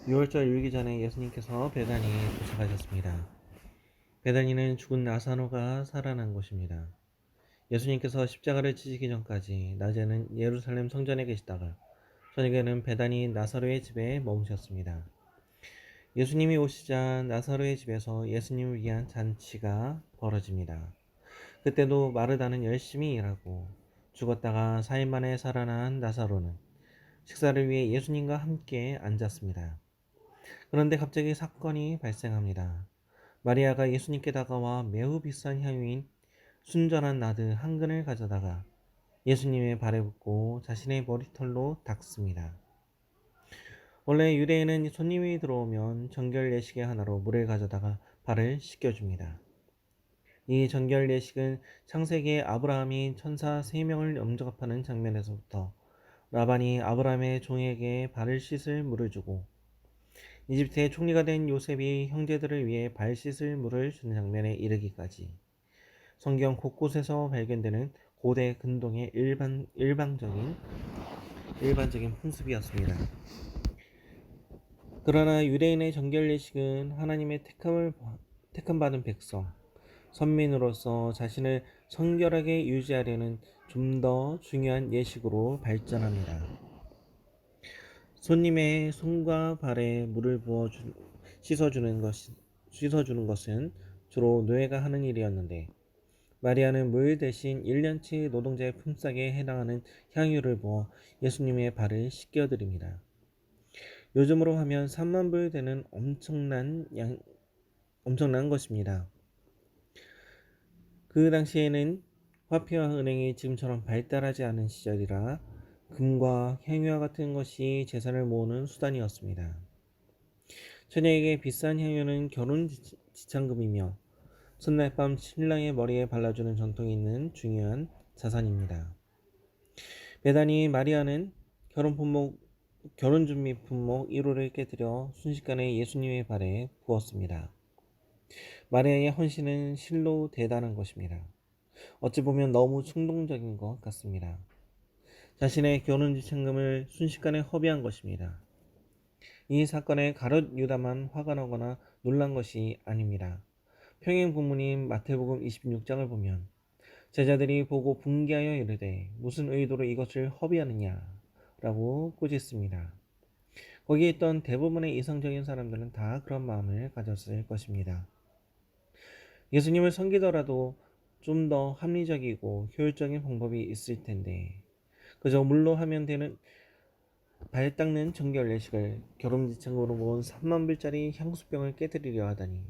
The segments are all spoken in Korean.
유월절 일기 전에 예수님께서 베다니에 도착하셨습니다. 베다니는 죽은 나사로가 살아난 곳입니다. 예수님께서 십자가를 지시기 전까지 낮에는 예루살렘 성전에 계시다가 저녁에는 베다니 나사로의 집에 머무셨습니다. 예수님이 오시자 나사로의 집에서 예수님을 위한 잔치가 벌어집니다. 그때도 마르다는 열심히 일하고 죽었다가 4일 만에 살아난 나사로는 식사를 위해 예수님과 함께 앉았습니다. 그런데 갑자기 사건이 발생합니다. 마리아가 예수님께 다가와 매우 비싼 향유인 순전한 나드 한 근을 가져다가 예수님의 발에 붓고 자신의 머리털로 닦습니다. 원래 유대인은 손님이 들어오면 정결 예식의 하나로 물을 가져다가 발을 씻겨줍니다. 이 정결 예식은 창세기에 아브라함이 천사 3명을 영접하는 장면에서부터 라반이 아브라함의 종에게 발을 씻을 물을 주고 이집트의 총리가 된 요셉이 형제들을 위해 발 씻을 물을 주는 장면에 이르기까지 성경 곳곳에서 발견되는 고대 근동의 일반적인 풍습이었습니다. 그러나 유대인의 정결 예식은 하나님의 택함 받은 백성, 선민으로서 자신을 성결하게 유지하려는 좀 더 중요한 예식으로 발전합니다. 손님의 손과 발에 물을 씻어주는 것은 주로 노예가 하는 일이었는데 마리아는 물 대신 1년치 노동자의 품삯에 해당하는 향유를 부어 예수님의 발을 씻겨드립니다. 요즘으로 하면 3만 불 되는 엄청난 것입니다. 그 당시에는 화폐와 은행이 지금처럼 발달하지 않은 시절이라 금과 향유와 같은 것이 재산을 모으는 수단이었습니다. 처녀에게 비싼 향유는 결혼 지참금이며 첫날 밤 신랑의 머리에 발라주는 전통이 있는 중요한 자산입니다. 베다니 마리아는 결혼 준비 품목 1호를 깨뜨려 순식간에 예수님의 발에 부었습니다. 마리아의 헌신은 실로 대단한 것입니다. 어찌 보면 너무 충동적인 것 같습니다. 자신의 결혼 지참금을 순식간에 허비한 것입니다. 이 사건에 가룟 유다만 화가 나거나 놀란 것이 아닙니다. 평행 본문인 마태복음 26장을 보면 제자들이 보고 분개하여 이르되 무슨 의도로 이것을 허비하느냐 라고 꾸짖습니다. 거기에 있던 대부분의 이성적인 사람들은 다 그런 마음을 가졌을 것입니다. 예수님을 섬기더라도 좀 더 합리적이고 효율적인 방법이 있을 텐데 그저 물로 하면 되는 발 닦는 정결 예식을 결혼지창으로 모은 3만 불짜리 향수병을 깨뜨리려 하다니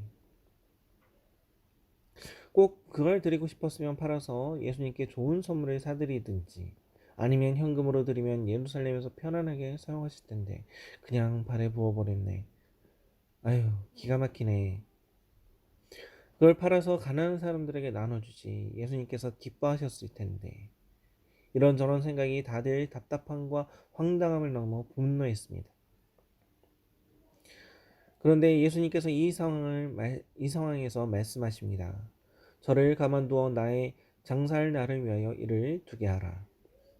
꼭 그걸 드리고 싶었으면 팔아서 예수님께 좋은 선물을 사드리든지 아니면 현금으로 드리면 예루살렘에서 편안하게 사용하실 텐데 그냥 발에 부어버렸네. 아유, 기가 막히네. 그걸 팔아서 가난한 사람들에게 나눠주지 예수님께서 기뻐하셨을 텐데 이런저런 생각이 다들 답답함과 황당함을 넘어 분노했습니다. 그런데 예수님께서 이 상황에서 말씀하십니다. 저를 가만두어 나의 장사할 날을 위하여 이를 두게 하라.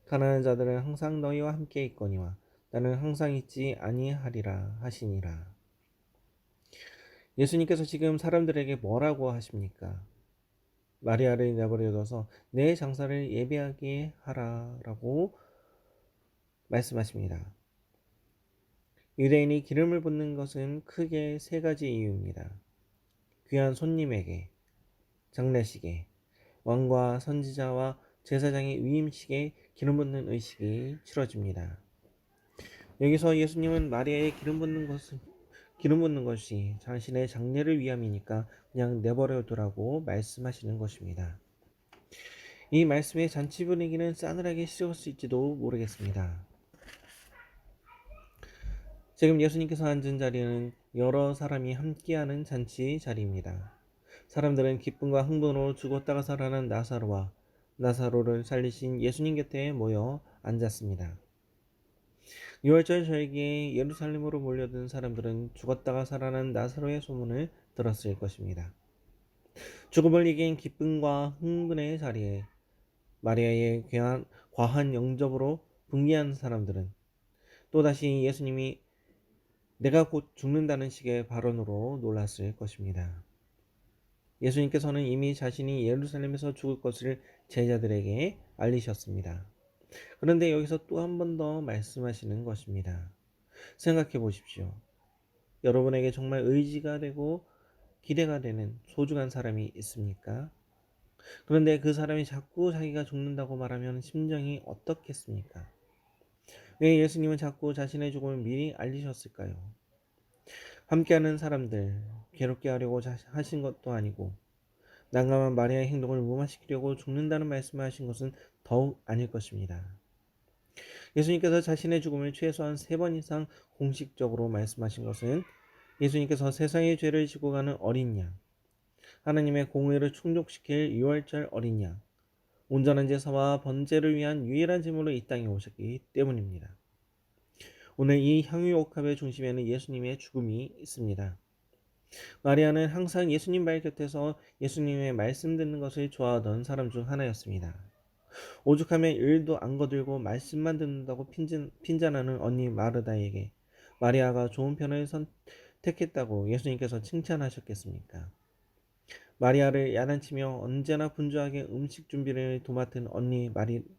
가난한 자들은 항상 너희와 함께 있거니와 나는 항상 있지 아니하리라 하시니라. 예수님께서 지금 사람들에게 뭐라고 하십니까? 마리아를 내버려둬서 내 장사를 예배하게 하라라고 말씀하십니다. 유대인이 기름을 붓는 것은 크게 세 가지 이유입니다. 귀한 손님에게, 장례식에, 왕과 선지자와 제사장의 위임식에 기름 붓는 의식이 치러집니다. 여기서 예수님은 마리아의 기름 붓는 것이 자신의 장례를 위함이니까 그냥 내버려 두라고 말씀하시는 것입니다. 이 말씀의 잔치 분위기는 싸늘하게 식었을지도 모르겠습니다. 지금 예수님께서 앉은 자리는 여러 사람이 함께하는 잔치 자리입니다. 사람들은 기쁨과 흥분으로 죽었다가 살아난 나사로를 살리신 예수님 곁에 모여 앉았습니다. 6월절 절기에 예루살렘으로 몰려든 사람들은 죽었다가 살아난 나사로의 소문을 들었을 것입니다. 죽음을 이긴 기쁨과 흥분의 자리에 마리아의 과한 영접으로 분개한 사람들은 또다시 예수님이 내가 곧 죽는다는 식의 발언으로 놀랐을 것입니다. 예수님께서는 이미 자신이 예루살렘에서 죽을 것을 제자들에게 알리셨습니다. 그런데 여기서 또 한 번 더 말씀하시는 것입니다. 생각해 보십시오. 여러분에게 정말 의지가 되고 기대가 되는 소중한 사람이 있습니까? 그런데 그 사람이 자꾸 자기가 죽는다고 말하면 심정이 어떻겠습니까? 왜 예수님은 자꾸 자신의 죽음을 미리 알리셨을까요? 함께하는 사람들 괴롭게 하려고 하신 것도 아니고 난감한 마리아의 행동을 무마시키려고 죽는다는 말씀을 하신 것은 더욱 아닐 것입니다. 예수님께서 자신의 죽음을 최소한 3번 이상 공식적으로 말씀하신 것은 예수님께서 세상의 죄를 지고 가는 어린 양, 하나님의 공의를 충족시킬 유월절 어린 양, 온전한 제사와 번제를 위한 유일한 제물로 이 땅에 오셨기 때문입니다. 오늘 이 향유옥합의 중심에는 예수님의 죽음이 있습니다. 마리아는 항상 예수님 발 곁에서 예수님의 말씀 듣는 것을 좋아하던 사람 중 하나였습니다. 오죽하면 일도 안 거들고 말씀만 듣는다고 핀잔하는 언니 마르다에게 마리아가 좋은 편을 선택했다고 예수님께서 칭찬하셨겠습니까? 마리아를 야단치며 언제나 분주하게 음식 준비를 도맡은 언니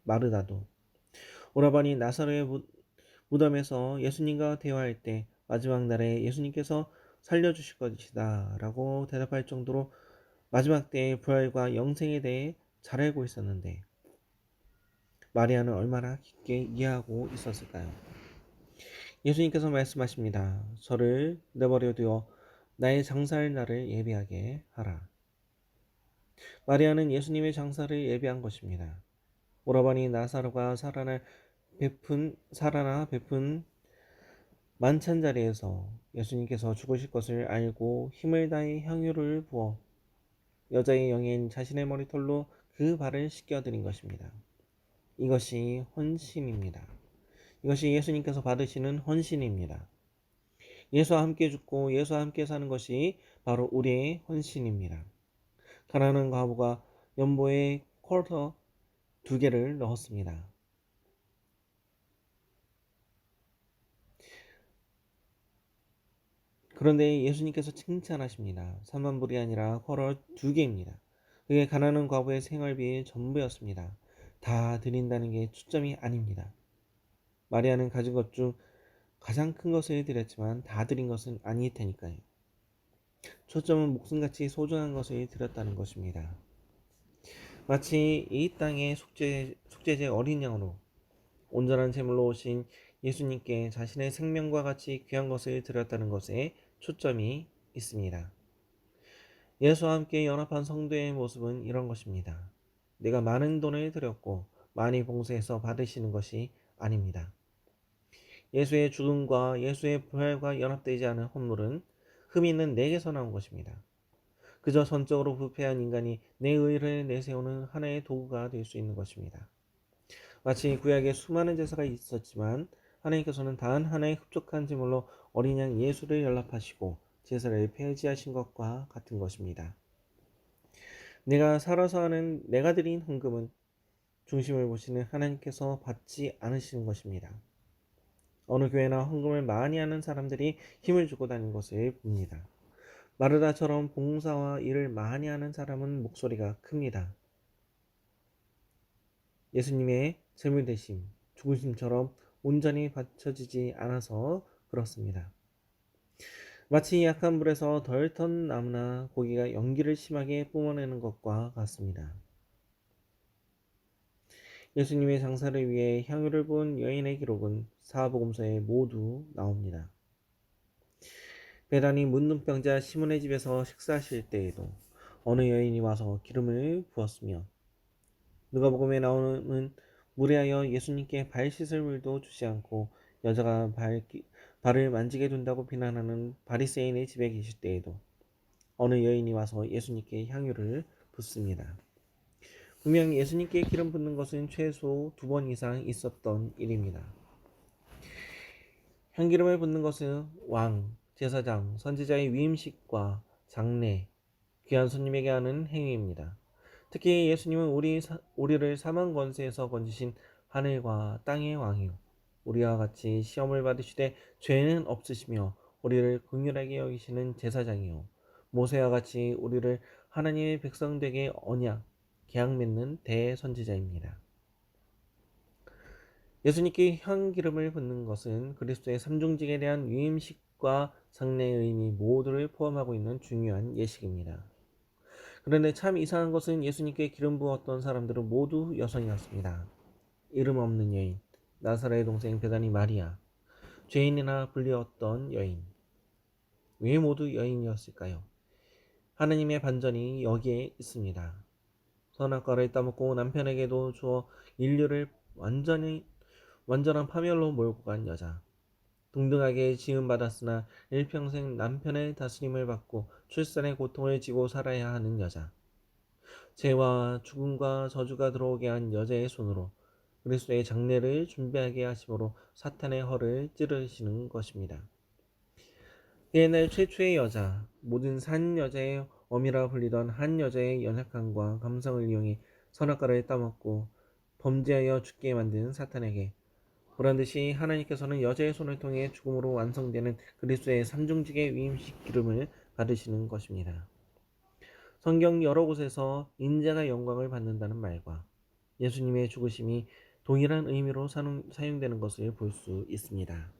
마르다도 오라버니 나사로의 무덤에서 예수님과 대화할 때 마지막 날에 예수님께서 살려주실 것이다 라고 대답할 정도로 마지막 때의 부활과 영생에 대해 잘 알고 있었는데 마리아는 얼마나 깊게 이해하고 있었을까요? 예수님께서 말씀하십니다. 저를 내버려 두어 나의 장사할 날을 예비하게 하라. 마리아는 예수님의 장사를 예비한 것입니다. 오라버니 나사로가 살아나 베푼 만찬 자리에서 예수님께서 죽으실 것을 알고 힘을 다해 향유를 부어 여자의 영인 자신의 머리털로 그 발을 씻겨드린 것입니다. 이것이 헌신입니다. 이것이 예수님께서 받으시는 헌신입니다. 예수와 함께 죽고 예수와 함께 사는 것이 바로 우리의 헌신입니다. 가난한 과부가 연보에 쿼터 2개를 넣었습니다. 그런데 예수님께서 칭찬하십니다. 3만 불이 아니라 쿼터 2개입니다. 그게 가난한 과부의 생활비의 전부였습니다. 다 드린다는 게 초점이 아닙니다. 마리아는 가진 것 중 가장 큰 것을 드렸지만 다 드린 것은 아닐 테니까요. 초점은 목숨같이 소중한 것을 드렸다는 것입니다. 마치 이 땅의 속죄제 어린 양으로 온전한 제물로 오신 예수님께 자신의 생명과 같이 귀한 것을 드렸다는 것에 초점이 있습니다. 예수와 함께 연합한 성도의 모습은 이런 것입니다. 내가 많은 돈을 드렸고 많이 봉사해서 받으시는 것이 아닙니다. 예수의 죽음과 예수의 부활과 연합되지 않은 헌물은 흠 있는 내게서 나온 것입니다. 그저 전적으로 부패한 인간이 내 의를 내세우는 하나의 도구가 될 수 있는 것입니다. 마치 구약에 수많은 제사가 있었지만 하나님께서는 단 하나의 흡족한 제물로 어린 양 예수를 연락하시고 제사를 폐지하신 것과 같은 것입니다. 내가 살아서 하는 내가 드린 헌금은 중심을 보시는 하나님께서 받지 않으시는 것입니다. 어느 교회나 헌금을 많이 하는 사람들이 힘을 주고 다니는 것을 봅니다. 마르다처럼 봉사와 일을 많이 하는 사람은 목소리가 큽니다. 예수님의 재물대심, 죽으심처럼 온전히 받쳐지지 않아서 그렇습니다. 마치 약한 불에서 덜 탄 나무나 고기가 연기를 심하게 뿜어내는 것과 같습니다. 예수님의 장사를 위해 향유를 부은 여인의 기록은 사복음서에 모두 나옵니다. 베다니 문둥병자 시몬의 집에서 식사하실 때에도 어느 여인이 와서 기름을 부었으며 누가복음에 나오는 무례하여 예수님께 발 씻을 물도 주지 않고 여자가 발을 만지게 둔다고 비난하는 바리새인의 집에 계실 때에도 어느 여인이 와서 예수님께 향유를 붓습니다. 분명 예수님께 기름 붓는 것은 최소 2번 이상 있었던 일입니다. 향기름을 붓는 것은 왕, 제사장, 선지자의 위임식과 장례, 귀한 손님에게 하는 행위입니다. 특히 예수님은 우리를 사망 권세에서 건지신 하늘과 땅의 왕이요 우리와 같이 시험을 받으시되 죄는 없으시며 우리를 긍휼하게 여기시는 제사장이요 모세와 같이 우리를 하나님의 백성 되게 언약, 계약 맺는 대선지자입니다. 예수님께 향기름을 붓는 것은 그리스도의 삼중직에 대한 위임식과 상례의 의미 모두를 포함하고 있는 중요한 예식입니다. 그런데 참 이상한 것은 예수님께 기름 부었던 사람들은 모두 여성이었습니다. 이름 없는 여인, 나사렛의 동생 베다니 마리아, 죄인이나 불리웠던 여인. 왜 모두 여인이었을까요? 하나님의 반전이 여기에 있습니다. 선악과를 따먹고 남편에게도 주어 인류를 완전한 파멸로 몰고 간 여자. 동등하게 지음받았으나 일평생 남편의 다스림을 받고 출산의 고통을 지고 살아야 하는 여자. 죄와 죽음과 저주가 들어오게 한 여자의 손으로 그리스도의 장례를 준비하게 하심으로 사탄의 허를 찌르시는 것입니다. 옛날 최초의 여자, 모든 산 여자의 어미라 불리던 한 여자의 연약함과 감성을 이용해 선악과를 따먹고 범죄하여 죽게 만든 사탄에게 보란듯이 하나님께서는 여자의 손을 통해 죽음으로 완성되는 그리스도의 삼중직의 위임식 기름을 받으시는 것입니다. 성경 여러 곳에서 인자가 영광을 받는다는 말과 예수님의 죽으심이 동일한 의미로 사용되는 것을 볼 수 있습니다.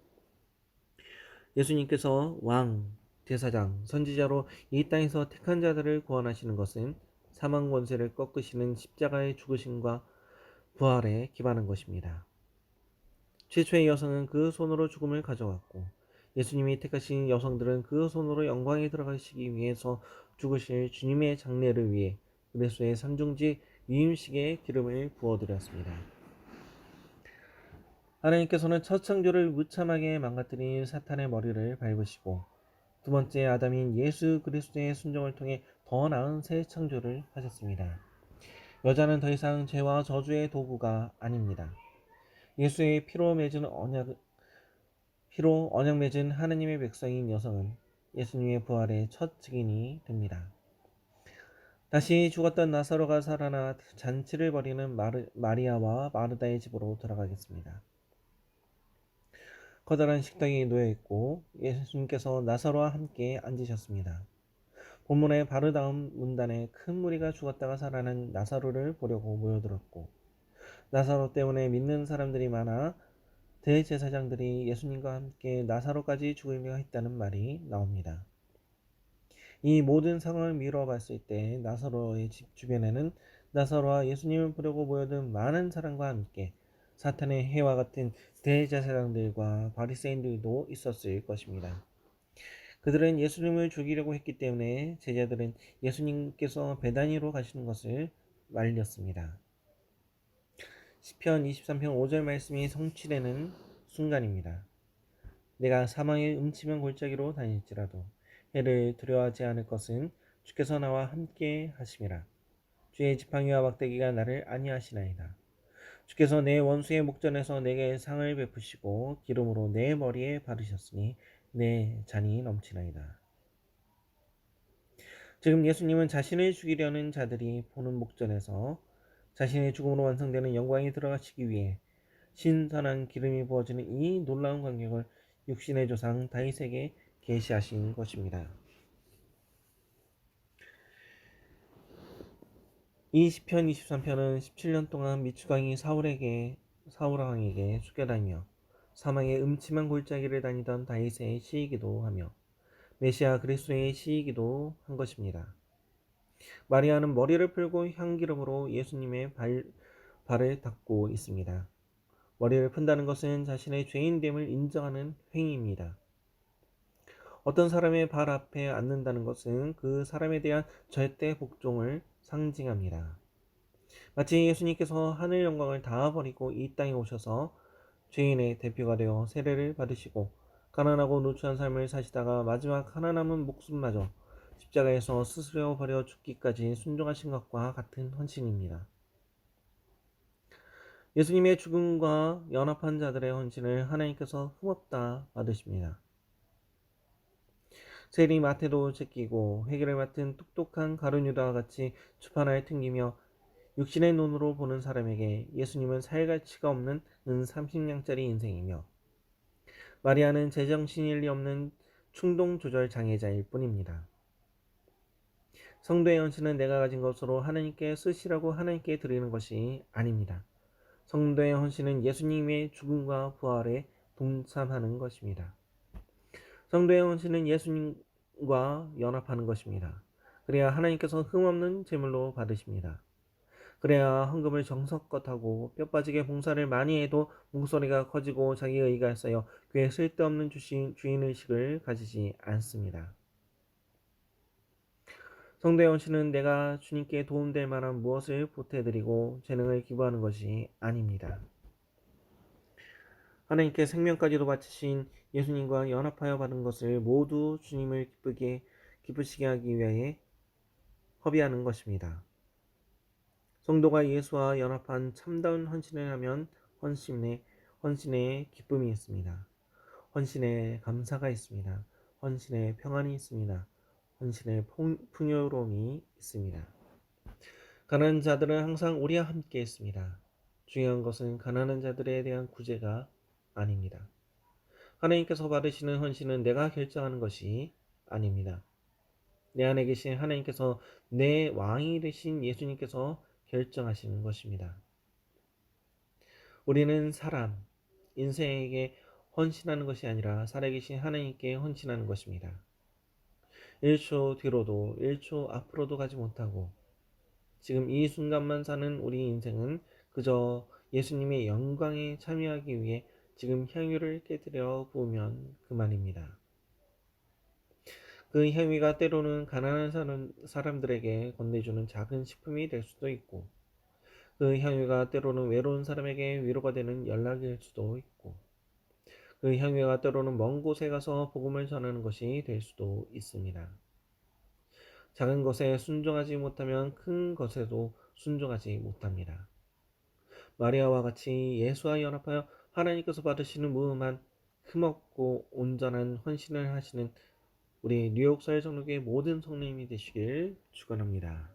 예수님께서 왕, 제사장, 선지자로 이 땅에서 택한 자들을 구원하시는 것은 사망 권세를 꺾으시는 십자가의 죽으심과 부활에 기반한 것입니다. 최초의 여성은 그 손으로 죽음을 가져왔고 예수님이 택하신 여성들은 그 손으로 영광에 들어가시기 위해서 죽으실 주님의 장례를 위해 그리스도의 삼중직 위임식에 기름을 부어드렸습니다. 하나님께서는 첫 창조를 무참하게 망가뜨린 사탄의 머리를 밟으시고 두 번째 아담인 예수 그리스도의 순종을 통해 더 나은 새 창조를 하셨습니다. 여자는 더 이상 죄와 저주의 도구가 아닙니다. 예수의 피로 언약 맺은 하나님의 백성인 여성은 예수님의 부활의 첫 증인이 됩니다. 다시 죽었던 나사로가 살아나 잔치를 벌이는 마리아와 마르다의 집으로 돌아가겠습니다. 커다란 식탁이 놓여있고 예수님께서 나사로와 함께 앉으셨습니다. 본문의 바로 다음 문단에 큰 무리가 죽었다가 살아난 나사로를 보려고 모여들었고 나사로 때문에 믿는 사람들이 많아 대제사장들이 예수님과 함께 나사로까지 죽이려 했다는 말이 나옵니다. 이 모든 상황을 미루어 봤을 때 나사로의 집 주변에는 나사로와 예수님을 보려고 모여든 많은 사람과 함께 사탄의 해와 같은 대제사장들과 바리새인들도 있었을 것입니다. 그들은 예수님을 죽이려고 했기 때문에 제자들은 예수님께서 베다니로 가시는 것을 말렸습니다. 시편 23편 5절 말씀이 성취되는 순간입니다. 내가 사망의 음침한 골짜기로 다닐지라도 해를 두려워하지 않을 것은 주께서 나와 함께 하심이라. 주의 지팡이와 막대기가 나를 안위하시나이다. 주께서 내 원수의 목전에서 내게 상을 베푸시고 기름으로 내 머리에 바르셨으니 내 잔이 넘치나이다. 지금 예수님은 자신을 죽이려는 자들이 보는 목전에서 자신의 죽음으로 완성되는 영광에 들어가시기 위해 신선한 기름이 부어지는 이 놀라운 광경을 육신의 조상 다윗에게 계시하신 것입니다. 이 시편 23편은 17년 동안 미추강이 사울왕에게 쫓겨다니며 사망의 음침한 골짜기를 다니던 다윗의 시이기도 하며 메시아 그리스도의 시이기도 한 것입니다. 마리아는 머리를 풀고 향기름으로 예수님의 발을 닦고 있습니다. 머리를 푼다는 것은 자신의 죄인됨을 인정하는 행위입니다. 어떤 사람의 발 앞에 앉는다는 것은 그 사람에 대한 절대 복종을 상징합니다. 마치 예수님께서 하늘 영광을 다 버리고 이 땅에 오셔서 죄인의 대표가 되어 세례를 받으시고 가난하고 누추한 삶을 사시다가 마지막 하나 남은 목숨마저 십자가에서 스스로 버려 죽기까지 순종하신 것과 같은 헌신입니다. 예수님의 죽음과 연합한 자들의 헌신을 하나님께서 흠없다 받으십니다. 세리 마태도 제끼고 회개를 맡은 똑똑한 가룟유다와 같이 주판을 튕기며 육신의 눈으로 보는 사람에게 예수님은 살 가치가 없는 은 30냥짜리 인생이며 마리아는 제정신일 리 없는 충동 조절 장애자일 뿐입니다. 성도의 헌신은 내가 가진 것으로 하나님께 쓰시라고 하나님께 드리는 것이 아닙니다. 성도의 헌신은 예수님의 죽음과 부활에 동참하는 것입니다. 성도의 헌신은 예수님과 연합하는 것입니다. 그래야 하나님께서 흠없는 제물로 받으십니다. 그래야 헌금을 정성껏 하고 뼈빠지게 봉사를 많이 해도 목소리가 커지고 자기 의가 쌓여 교회 쓸데없는 주인의식을 가지지 않습니다. 성도의 헌신은 내가 주님께 도움될 만한 무엇을 보태드리고 재능을 기부하는 것이 아닙니다. 하나님께 생명까지도 바치신 예수님과 연합하여 받은 것을 모두 주님을 기쁘시게 하기 위해 허비하는 것입니다. 성도가 예수와 연합한 참다운 헌신을 하면 헌신에 기쁨이 있습니다. 헌신에 감사가 있습니다. 헌신에 평안이 있습니다. 헌신에 풍요로움이 있습니다. 가난한 자들은 항상 우리와 함께 있습니다. 중요한 것은 가난한 자들에 대한 구제가 아닙니다. 하나님께서 받으시는 헌신은 내가 결정하는 것이 아닙니다. 내 안에 계신 하나님께서, 내 왕이 되신 예수님께서 결정하시는 것입니다. 우리는 인생에게 헌신하는 것이 아니라 살아계신 하나님께 헌신하는 것입니다. 1초 뒤로도 1초 앞으로도 가지 못하고 지금 이 순간만 사는 우리 인생은 그저 예수님의 영광에 참여하기 위해 지금 향유를 깨뜨려 부으면 그만입니다. 그 향유가 때로는 가난한 사람들에게 건네주는 작은 식품이 될 수도 있고, 그 향유가 때로는 외로운 사람에게 위로가 되는 연락일 수도 있고, 그 향유가 때로는 먼 곳에 가서 복음을 전하는 것이 될 수도 있습니다. 작은 것에 순종하지 못하면 큰 것에도 순종하지 못합니다. 마리아와 같이 예수와 연합하여 하나님께서 받으시는 무음한 흠없고 온전한 헌신을 하시는 우리 뉴욕 사회정록의 모든 성도님이 되시길 축원합니다.